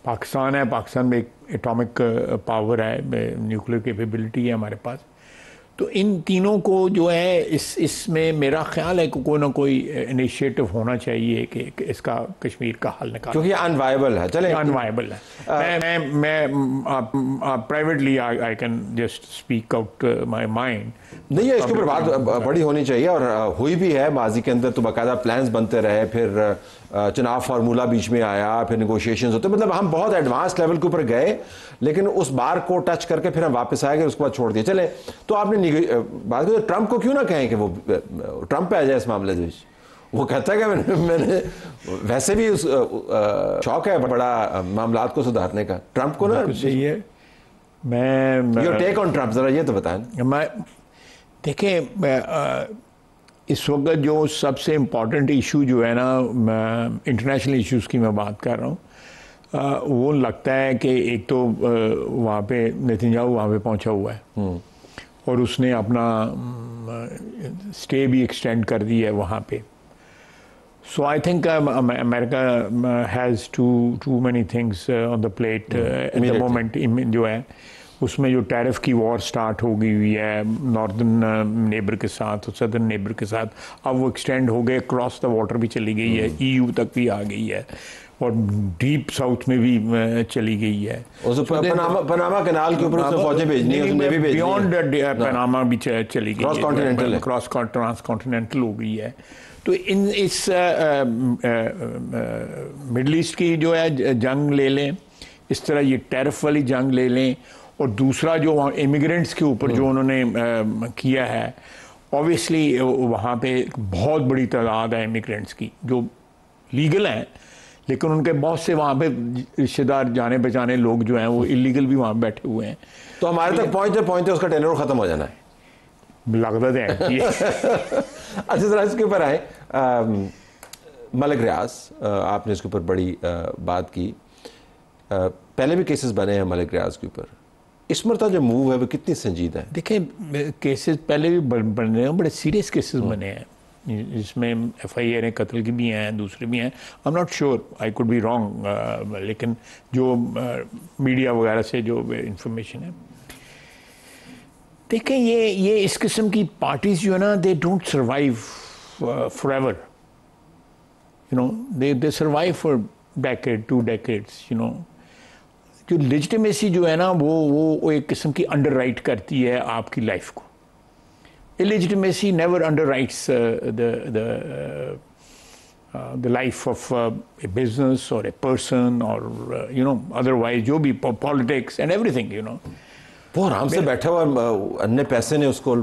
B: पाकिस्तान है, पाकिस्तान में एक एटॉमिक पावर है, न्यूक्लियर कैपेबिलिटी है हमारे पास। तो इन तीनों को जो है इसमें मेरा ख्याल है कि कोई ना कोई इनिशिएटिव होना चाहिए कि इसका कश्मीर का हल निकाल,
A: क्योंकि अनवायबल है। चले
B: अनवायबल है। मैं privately I can just speak out my mind.
A: नहीं है, इसके ऊपर बात बड़ी होनी चाहिए, और हुई भी है माजी के अंदर। तो बाकायदा प्लान्स बनते रहे, फिर चुनाव फार्मूला बीच में आया, फिर नेगोशिएशंस होते, मतलब हम बहुत एडवांस लेवल के ऊपर गए, लेकिन उस बार को टच करके फिर हम वापस आए गए, उसके बाद छोड़ दिए। चले, तो आपने बात करें, ट्रंप को क्यों ना कहें कि वो ट्रंप पे आ जाए इस मामले में। वो कहता है कि मैंने वैसे भी शौक है बड़ा मामलात को सुधारने का, ट्रंप को ना।
B: सही है। मैं
A: योर टेक ऑन ट्रंप जरा ये तो बताएं।
B: मैं देखें, इस वक्त जो सबसे इम्पॉर्टेंट इशू जो है ना, इंटरनेशनल इश्यूज़ की मैं बात कर रहा हूँ, वो लगता है कि एक तो वहाँ पे नेतन्याहू वहाँ पे पहुँचा हुआ है और उसने अपना स्टे भी एक्सटेंड कर दी है वहाँ पे। So I think America has too many things on the plate at the moment. जो है उसमें जो टैरिफ की वॉर स्टार्ट हो गई हुई है नॉर्दर्न नेबर के साथ और सदर्न नेबर के साथ, अब वो एक्सटेंड हो गए, क्रॉस द वाटर भी चली गई है, EU तक भी आ गई है। और डीप साउथ में भी चली गई है।
A: पनामा कनाल के ऊपर उसने फौजें भेजनी है,
B: बियॉन्ड पनामा भी चली गई है, क्रॉस ट्रांस कॉन्टिनेंटल हो गई है। तो इस मिडल ईस्ट की जो है जंग ले लें, इस तरह ये टेरिफ वाली जंग ले लें, और दूसरा जो वहाँ इमिग्रेंट्स के ऊपर जो उन्होंने किया है, ऑब्वियसली वहाँ पे बहुत बड़ी तादाद है इमिग्रेंट्स की जो लीगल हैं, लेकिन उनके बहुत से वहाँ पे रिश्तेदार जाने पहचाने लोग जो हैं वो इलीगल भी वहाँ बैठे हुए हैं।
A: तो हमारे तक पहुँचते पहुँचते उसका टेन्योर ख़त्म हो जाना है,
B: लगता है।
A: अच्छा जरा इसके ऊपर आए, मलिक रियाज, आपने इसके ऊपर बड़ी बात की, पहले भी केसेस बने हैं मलिक रियाज के ऊपर, इस मरतबा जो मूव है वो कितनी संजीदा है?
B: देखें केसेस पहले भी बने हैं, बड़े सीरियस केसेस बने हैं, जिसमें FIR कत्ल की भी हैं, दूसरे भी हैं। I am not sure, I could be wrong, लेकिन जो मीडिया वगैरह से जो इंफॉर्मेशन है, देखें ये इस किस्म की पार्टीज जो है ना, they don't survive forever, you know, they survive for decade 2 decades, you know. जो लेजिटिमेसी जो है ना वो एक किस्म की अंडर राइट करती है आपकी लाइफ को। इलेजिटिमेसी never under rights the life of A business और ए पर्सन और यू नो अदरवाइज जो भी politics and everything, you know.
A: वो आराम से बैठा हुआ, अन्य पैसे ने उसको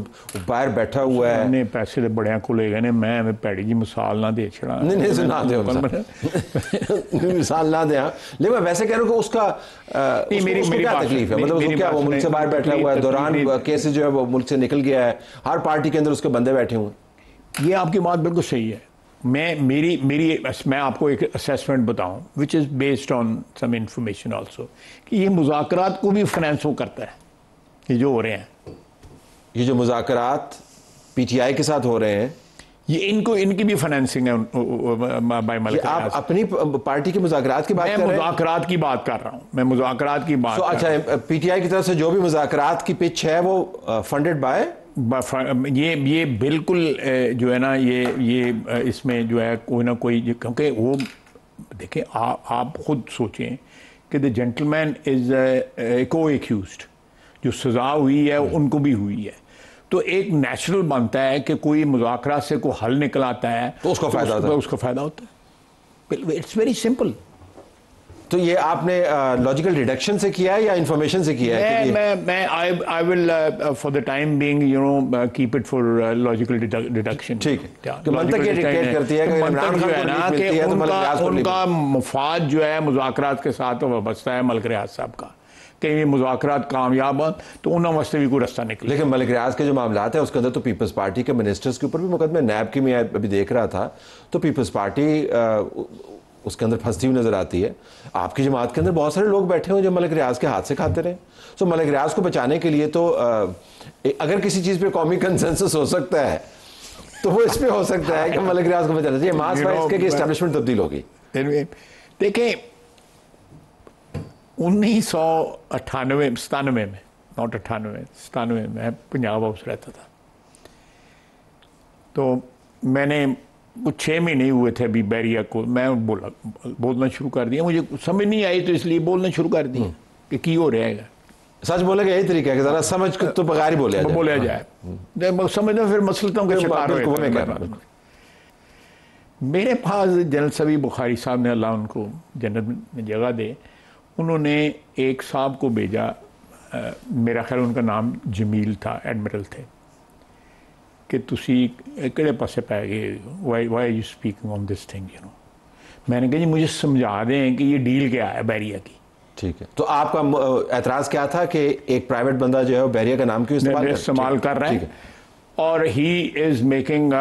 A: बाहर बैठा हुआ है,
B: अन्य पैसे तो बड़िया को ले गए ने, मैं पैड़ी जी मिसाल ना दे छड़ा,
A: नहीं सुना दे मिसाल ना दे। लेकिन मैं वैसे कह रहा हूँ कि उसका मेरी क्या तकलीफ है, मतलब उसको क्या, वो मुल्क से बाहर बैठा हुआ है, दौरान केसेस जो है वो मुल्क से निकल गया है, हर पार्टी के अंदर उसके बंदे बैठे हुए हैं।
B: ये आपकी बात बिल्कुल सही है। मैं आपको एक असेसमेंट बताऊं which is based on some information also, कि ये मुज़ाकरात को भी फाइनेंस वो करता है, ये जो हो रहे हैं,
A: ये जो मुज़ाकरात PTI के साथ हो रहे हैं,
B: ये इनकी भी फाइनेंसिंग है बाय मलिक।
A: आप अपनी पार्टी के मुज़ाकरात की बात कर रहे हैं?
B: मुज़ाकरात की बात कर रहा हूँ मैं, मुज़ाकरात की बात।
A: अच्छा, PTI की तरफ से जो भी मुज़ाकरात की पिच है वो फंडेड बाय
B: ये बिल्कुल जो है ना, ये इसमें जो है कोई ना कोई, क्योंकि वो देखें आप खुद सोचें कि द जेंटलमैन इज को एक्यूज्ड, जो सज़ा हुई है उनको भी हुई है, तो एक नेचुरल बनता है कि कोई मुज़ाकरा से कोई हल निकल आता है
A: तो उसका
B: फ़ायदा होता है। It's very simple.
A: तो ये आपने लॉजिकल डिडक्शन से किया है या इंफॉर्मेशन से किया है?
B: मैं I will for the time being you know keep it for logical deduction.
A: ठीक है, तो मंतक ये डिक्टेट करती है कि इमरान खान को
B: ना कि उनका मुफाद जो है मुज़ाकरात के साथ वाबस्ता है मलिक रियाज साहब का, कि ये मुज़ाकरात कामयाब हैं तो उन्होंने वास्ते भी कोई रास्ता निकले।
A: लेकिन मलिक रियाज के जो मामला है उसके अंदर तो पीपल्स पार्टी के मिनिस्टर्स के ऊपर भी मुकदमे, नैब की मैं अभी देख रहा था, तो पीपल्स पार्टी उसके अंदर फंसती हुई नजर आती है। आपकी जमात के अंदर बहुत सारे लोग बैठे हुए जो मलिक रियाज के हाथ से खाते रहे। सो मलिक रियाज को बचाने के लिए तो अगर किसी चीज़ पे कौमी कंसेंसस हो सकता है तो वो इस पे हो सकता है कि मलिक रियाज को बचाना चाहिए। मास वाइज के एस्टैब्लिशमेंट तब्दील होगी।
B: देखिए 1997 में, नॉट 97 में पंजाब हाउस रहता था, तो मैंने कुछ 6 महीने हुए थे अभी बैरिया को, मैं बोलना शुरू कर दिया, मुझे समझ नहीं आई तो इसलिए बोलना शुरू कर दिया कि की हो रहेगा।
A: सच बोले यही तरीका है कि जरा समझ तो बगैर ही बोला जाए।
B: समझना फिर मसलतों के शिकार हुए। मेरे पास जनरल सबी बुखारी साहब ने, अल्लाह उनको जन्नत में जगह दे, उन्होंने एक साहब को भेजा, मेरा ख्याल उनका नाम जमील था, एडमिरल थे, कि तुसी किहड़े पासे पै गए, why you speaking on this thing, you know. मैंने कहा जी मुझे समझा दें कि ये डील क्या है बैरिया की।
A: ठीक है, तो आपका एतराज़ क्या था कि एक प्राइवेट बंदा जो है वो बैरिया का नाम क्यों
B: इस्तेमाल कर रहा है, और he is making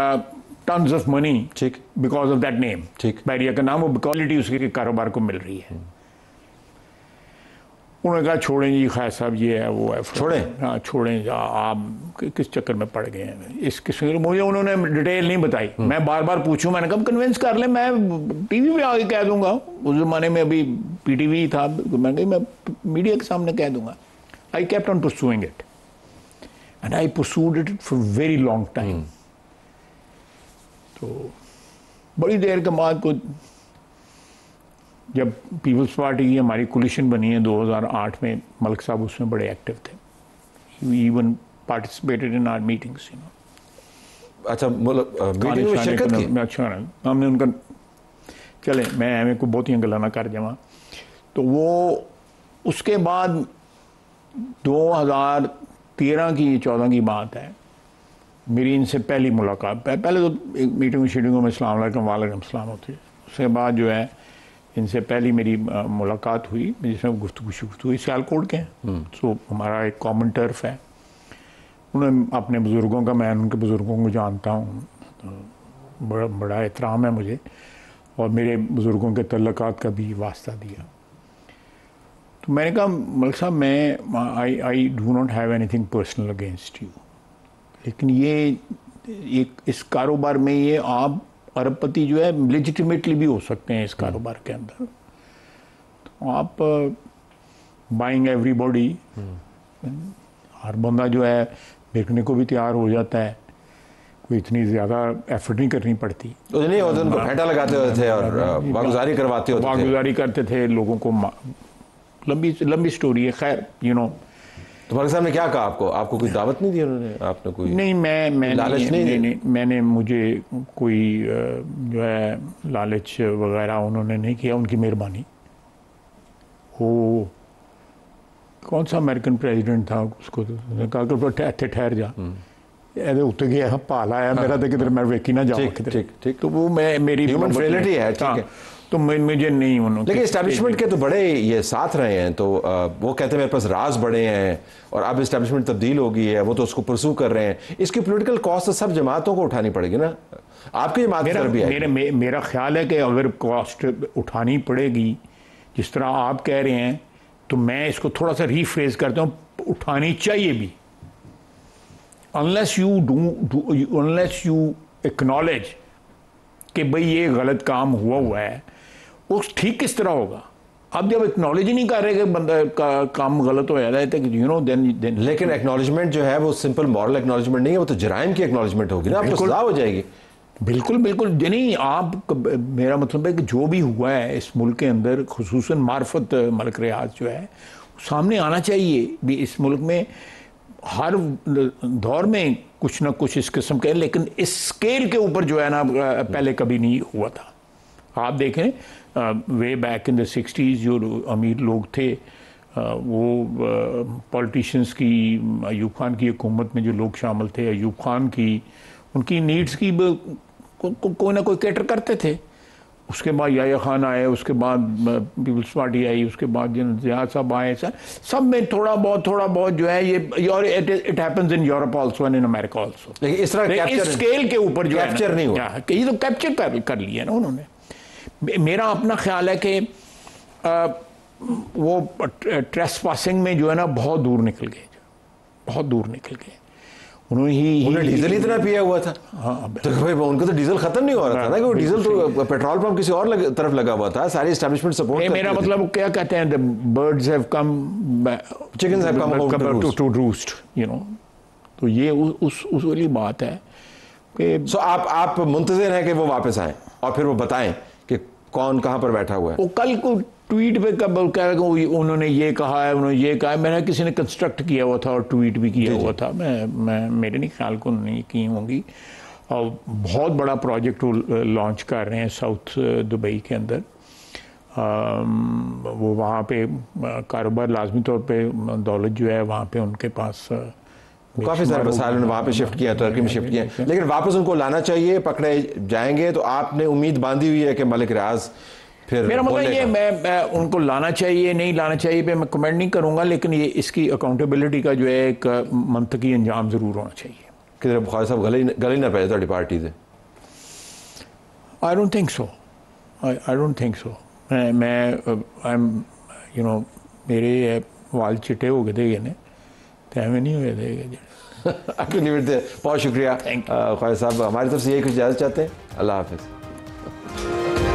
B: tons of money because of that name.
A: ठीक,
B: बैरिया का नाम, वो क्वालिटी उसके कारोबार को मिल रही है। उन्होंने कहा छोड़ें जी खैर साहब, ये है वो है,
A: छोड़ें।
B: हाँ छोड़ें, आप किस चक्कर में पड़ गए हैं इस किस्म। मुझे उन्होंने डिटेल नहीं बताई, मैं बार बार पूछूं, मैंने कहा कन्विंस कर ले, मैं टीवी पे आके कह दूंगा। उस ज़माने में अभी PTV था, मैं मीडिया के सामने कह दूंगा। I kept on pursuing it and I pursued it for very long time. तो बड़ी देर के बाद को जब पीपल्स पार्टी की हमारी कोलिशन बनी है 2008 में, मलिक साहब उसमें बड़े एक्टिव थे, even participated in our meetings,
A: अच्छा, मीटिंग में शिरकत की?
B: अच्छा, हमने उनका, चले मैं एवं को बहुत ही गला ना कर जावा। तो वो उसके बाद 2013 की 14 की बात है, मेरी इनसे पहली मुलाकात, पहले तो एक मीटिंग शीटिंगों में अस्सलाम वालेकुम वालेकुम सलाम होती है, उसके बाद जो है इनसे पहली मेरी मुलाकात हुई जिसमें गुफ्तगू हुई, सियालकोट के हैं, तो हमारा एक कॉमन टर्फ है। उन्होंने अपने बुज़ुर्गों का, मैं उनके बुज़ुर्गों को जानता हूँ, तो बड़ा एहतराम है मुझे, और मेरे बुज़ुर्गों के तल्लुकात का भी वास्ता दिया। तो मैंने कहा मलिक साहब, मैं I do not have anything personal against you, लेकिन ये एक इस कारोबार में ये आप अरबपति जो है लेजिटिमेटली भी हो सकते हैं इस कारोबार के अंदर, तो आप बाइंग एवरीबॉडी, हर बंदा जो है देखने को भी तैयार हो जाता है, कोई इतनी ज़्यादा एफर्ट नहीं करनी पड़ती।
A: तो नहीं होते, उनको फेंटा लगाते होते थे और वागुजारी करवाते होते थे,
B: वागुजारी करते थे लोगों को, लंबी स्टोरी है, खैर
A: तो मलिक साहब ने क्या कहा आपको? आपको कोई दावत नहीं दी उन्होंने? आपने कोई
B: नहीं, मैं
A: लालच नहीं,
B: मैंने मुझे कोई जो है लालच वगैरह उन्होंने नहीं किया, उनकी मेहरबानी। वो कौन सा अमेरिकन प्रेसिडेंट था, उसको कहा कि इतने ठहर जा, ਇਹਦੇ ਉੱਤੇ ਗਿਆ ਭਾਲ ਆਇਆ मेरा तो किधर मैं वेखी ना जाऊँ किधर, ठीक, तो वो मेरी
A: ह्यूमन फ्रेलिटी है, ठीक है,
B: तो मुझे नहीं उन्होंने।
A: लेकिन एस्टैब्लिशमेंट के तो बड़े ये साथ रहे हैं, तो वो कहते हैं मेरे पास राज बड़े हैं और अब एस्टैब्लिशमेंट तब्दील हो गई है, वो तो उसको परसू कर रहे हैं। इसकी पॉलिटिकल कॉस्ट तो सब जमातों को उठानी पड़ेगी ना, आपकी जमात पर भी है।
B: मेरा ख्याल है कि अगर कॉस्ट उठानी पड़ेगी जिस तरह आप कह रहे हैं, तो मैं इसको थोड़ा सा रीफ्रेज करता हूँ, उठानी चाहिए भी। unless you acknowledge कि भाई ये गलत काम हुआ है, वो ठीक किस तरह होगा? अब जब एक्नॉलेज ही नहीं कर रहे कि बंदा का काम गलत हो जाता है, तो देन
A: लेकिन एक्नॉलेजमेंट जो है वो सिंपल मॉरल एक्नॉलेजमेंट नहीं है, वो तो जराइम की एक्नॉलेजमेंट होगी ना, आपको सजा हो जाएगी।
B: बिल्कुल नहीं, आप, मेरा मतलब है कि जो भी हुआ है इस मुल्क के अंदर, खुसूसन मार्फत मलिक रियाज जो है, सामने आना चाहिए भी। इस मुल्क में हर दौर में कुछ ना कुछ इस किस्म के, लेकिन इस स्केल के ऊपर जो है ना पहले कभी नहीं हुआ था। आप देखें way back in the 60s जो अमीर लोग थे, वो पॉलिटिशियंस की, अयूब खान की हुकूमत में जो लोग शामिल थे, अयूब खान की, उनकी नीड्स की कोई ना कोई कैटर करते थे। उसके बाद याया खान आए, उसके बाद पीपल्स पार्टी आई, उसके बाद जियाद साहब आए, सब में थोड़ा बहुत जो है ये, और it happens in Europe also and in America also.
A: लेकिन इस तरह
B: इस स्केल के ऊपर जो
A: कैप्चर नहीं हुआ,
B: ये तो कैप्चर कर लिया ना उन्होंने। मेरा अपना ख्याल है कि वो ट्रेस पासिंग में जो है ना बहुत दूर निकल गए। उन्होंने
A: डीजल इतना पिया हुआ था। हाँ, तो भाई उनको तो डीजल खत्म नहीं हो रहा था ना, कि वो डीजल तो पेट्रोल पंप किसी और तरफ लगा हुआ था, सारी एस्टैब्लिशमेंट सपोर्ट।
B: मेरा मतलब क्या कहते हैं, the birds have come,
A: chickens have come
B: to roost, तो ये उस वाली बात है कि
A: सो आप मुंतज़िर हैं कि वो वापस आए और फिर वो बताएं कि कौन कहाँ पर बैठा हुआ है।
B: वो कल को ट्वीट पे कब उन्होंने ये कहा है, मैंने किसी ने कंस्ट्रक्ट किया हुआ था और ट्वीट भी किया हुआ था, मैं मेरे नहीं ख्याल को उन्होंने की होंगी। और बहुत बड़ा प्रोजेक्ट वो लॉन्च कर रहे हैं साउथ दुबई के अंदर। वो वहाँ पे कारोबार लाजमी तौर पे दौलत जो है वहाँ पे उनके पास
A: काफ़ी सारे वसाइल वहाँ पे शिफ्ट किया, तुर्की में शिफ्ट किया, लेकिन वापस उनको लाना चाहिए, पकड़े जाएंगे। तो आपने उम्मीद बांधी हुई है कि मलिक रियाज फिर,
B: मेरा मतलब ये मैं उनको लाना चाहिए नहीं लाना चाहिए पे मैं कमेंट नहीं करूँगा, लेकिन ये इसकी अकाउंटेबिलिटी का जो है एक मंतकी अंजाम ज़रूर होना चाहिए।
A: किधर ख्वाजा साहब गले ना पे थोड़ी पार्टी से?
B: I don't think so. मैं मेरे वाल चिट्टे हो गए थे ने, तो हमें नहीं हुए थे।
A: आपके लिमिट थे। बहुत शुक्रिया ख्वाजा साहब, हमारी तरफ से यही कुछ इजाज़त चाहते हैं। अल्लाह हाफिज़।